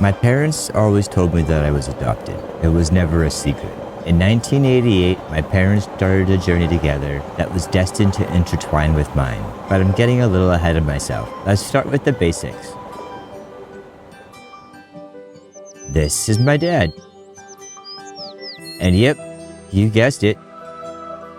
My parents always told me that I was adopted. It was never a secret. In 1988, my parents started a journey together that was destined to intertwine with mine. But I'm getting a little ahead of myself. Let's start with the basics. This is my dad. And yep, you guessed it.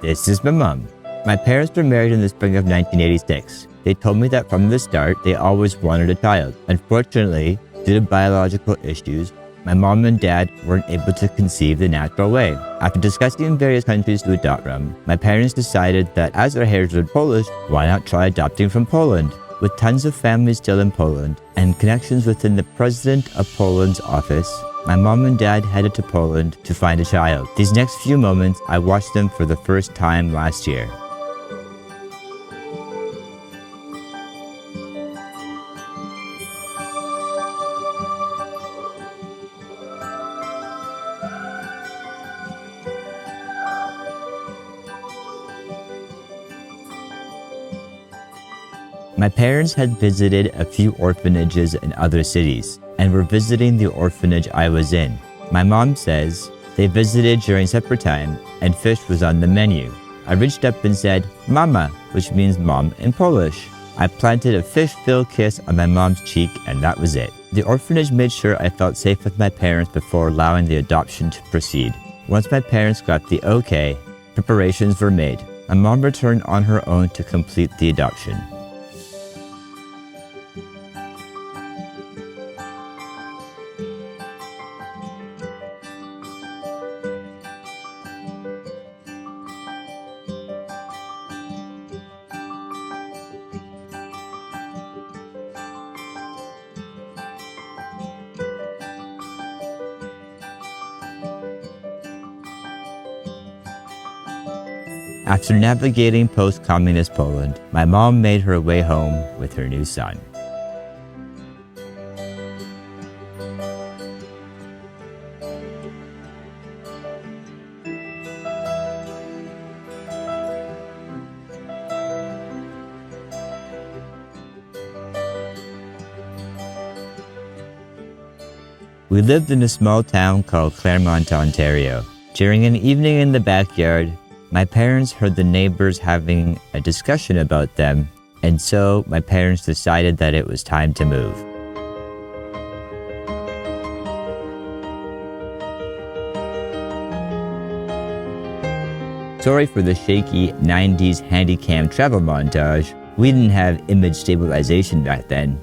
This is my mom. My parents were married in the spring of 1986. They told me that from the start, they always wanted a child. Unfortunately, due to biological issues, my mom and dad weren't able to conceive the natural way. After discussing various countries to adopt from, my parents decided that as their heritage was Polish, why not try adopting from Poland? With tons of families still in Poland and connections within the President of Poland's office, my mom and dad headed to Poland to find a child. These next few moments, I watched them for the first time last year. My parents had visited a few orphanages in other cities and were visiting the orphanage I was in. My mom says they visited during supper time and fish was on the menu. I reached up and said, "Mama," which means mom in Polish. I planted a fish-filled kiss on my mom's cheek and that was it. The orphanage made sure I felt safe with my parents before allowing the adoption to proceed. Once my parents got the okay, preparations were made. My mom returned on her own to complete the adoption. After navigating post-communist Poland, my mom made her way home with her new son. We lived in a small town called Claremont, Ontario. During an evening in the backyard, my parents heard the neighbors having a discussion about them, and so my parents decided that it was time to move. Sorry for the shaky 90s handycam travel montage. We didn't have image stabilization back then.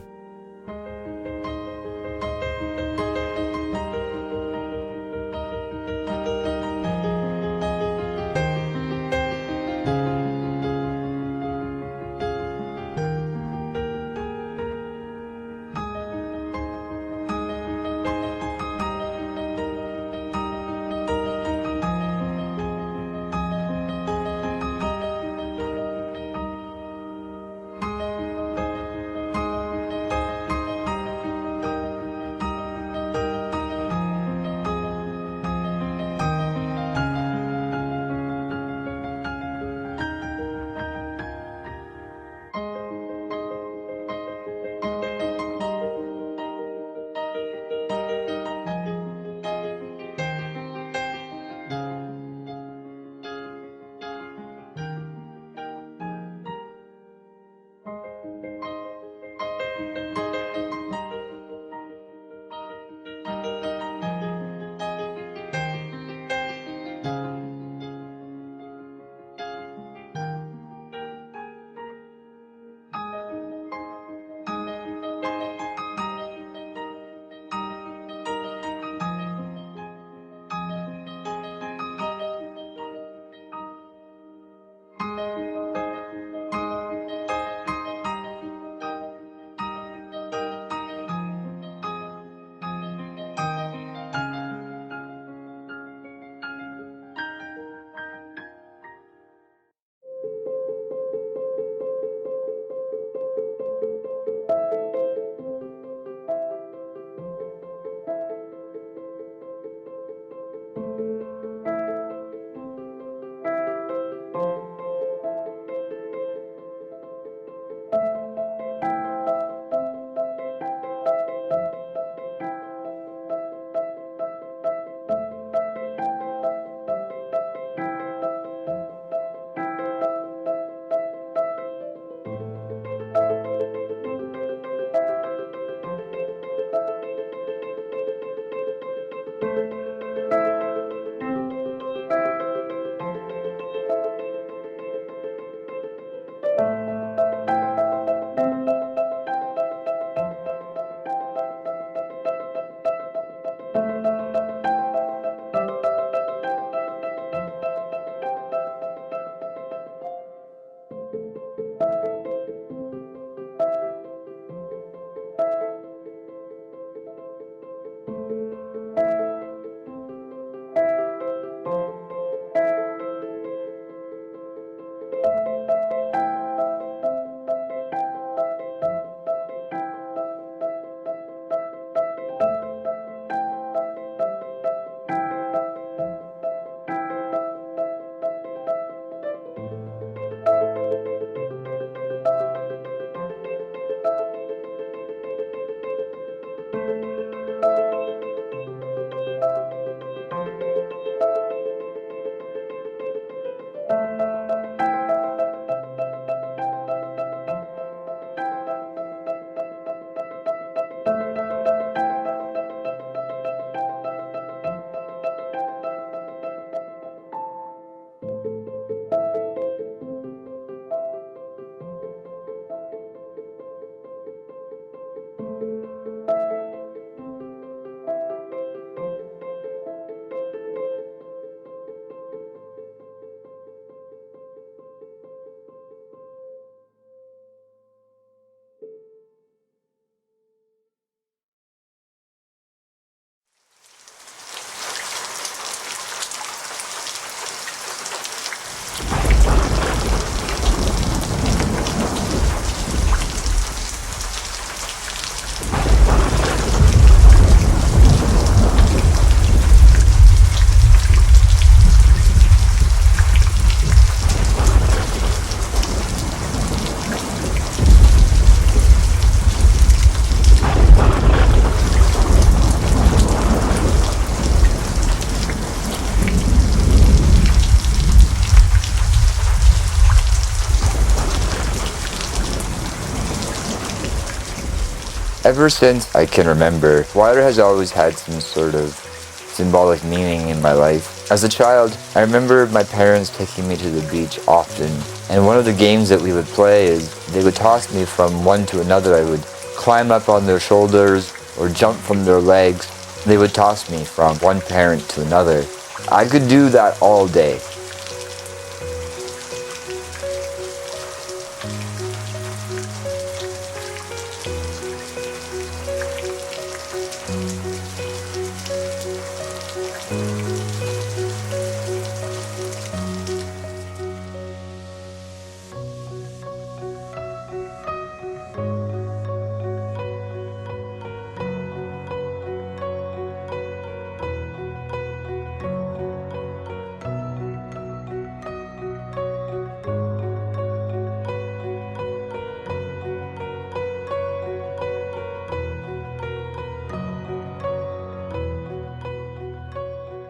Ever since I can remember, water has always had some sort of symbolic meaning in my life. As a child, I remember my parents taking me to the beach often, and one of the games that we would play is they would toss me from one to another. I would climb up on their shoulders or jump from their legs. They would toss me from one parent to another. I could do that all day.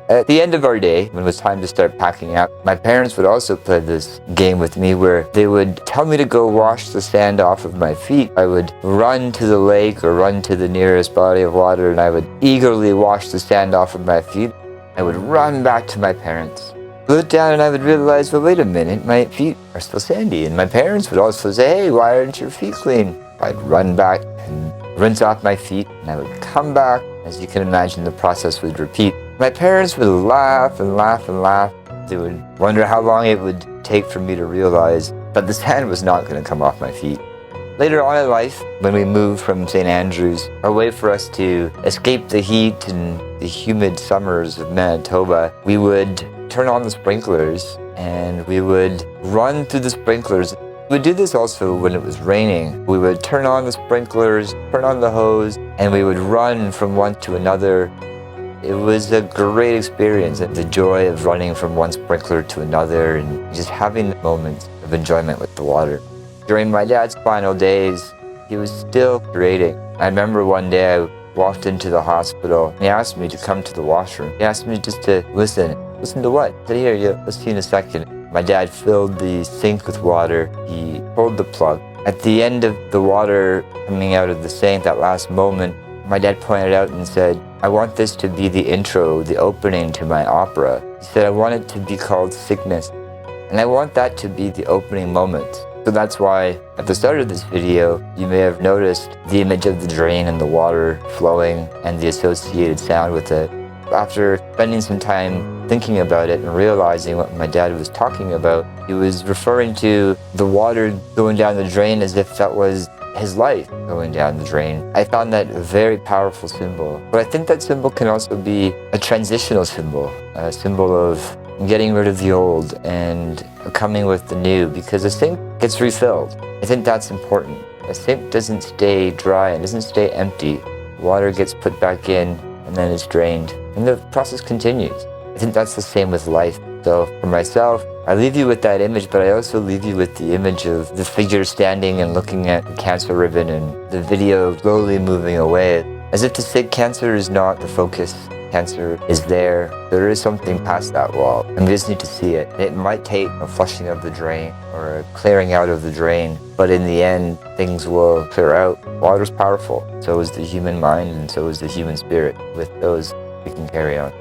At the end of our day, when it was time to start packing up, my parents would also play this game with me where they would tell me to go wash the sand off of my feet. I would run to the lake or run to the nearest body of water, and I would eagerly wash the sand off of my feet. I would run back to my parents. Look down and I would realize, well, wait a minute, my feet are still sandy. And my parents would also say, hey, why aren't your feet clean? I'd run back and rinse off my feet, and I would come back. As you can imagine, the process would repeat. My parents would laugh and laugh and laugh. They would wonder how long it would take for me to realize that the sand was not going to come off my feet. Later on in life, when we moved from St. Andrews, a way for us to escape the heat and the humid summers of Manitoba, we would turn on the sprinklers and we would run through the sprinklers. We would do this also when it was raining. We would turn on the sprinklers, turn on the hose, and we would run from one to another. It was a great experience, the joy of running from one sprinkler to another and just having moments of enjoyment with the water. During my dad's final days, he was still creating. I remember one day I walked into the hospital and he asked me to come to the washroom. He asked me just to listen. Listen to what? I said, here, you'll see in a second. My dad filled the sink with water. He pulled the plug. At the end of the water coming out of the sink, that last moment, my dad pointed out and said, I want this to be the intro, the opening to my opera. He said, I want it to be called Sickness. And I want that to be the opening moment. So that's why at the start of this video, you may have noticed the image of the drain and the water flowing and the associated sound with it. After spending some time thinking about it and realizing what my dad was talking about, he was referring to the water going down the drain as if that was his life going down the drain. I found that a very powerful symbol. But I think that symbol can also be a transitional symbol, a symbol of getting rid of the old and coming with the new, because the sink gets refilled. I think that's important. A sink doesn't stay dry, it doesn't stay empty. Water gets put back in and then it's drained, and the process continues. I think that's the same with life. So for myself, I leave you with that image, but I also leave you with the image of the figure standing and looking at the cancer ribbon and the video slowly moving away, as if to say cancer is not the focus. Cancer is there. There is something past that wall, and we just need to see it. It might take a flushing of the drain or a clearing out of the drain, but in the end, things will clear out. Water's powerful. So is the human mind, and so is the human spirit. With those, we can carry on.